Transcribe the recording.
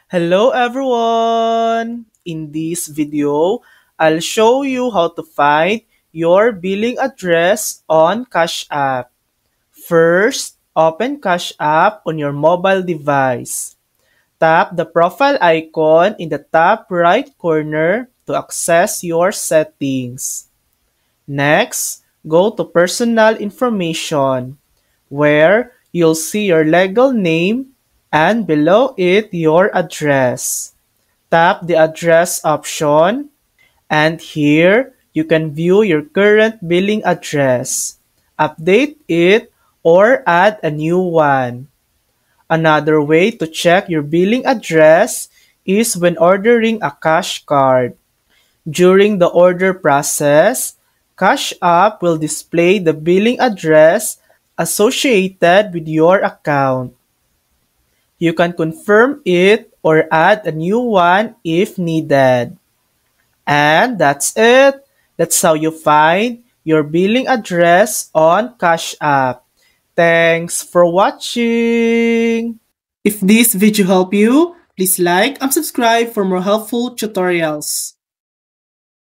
Hello everyone! In this video, I'll show you how to find your billing address on Cash App. First, open Cash App on your mobile device. Tap the profile icon in the top right corner to access your settings. Next, go to Personal Information, where you'll see your legal name and below it your address. Tap the address option, and here you can view your current billing address, update it, or add a new one. Another way to check your billing address is when ordering a cash card. During the order process, Cash App will display the billing address associated with your account. You can confirm it or add a new one if needed. And that's it. That's how you find your billing address on Cash App. Thanks for watching. If this video helped you, please like and subscribe for more helpful tutorials.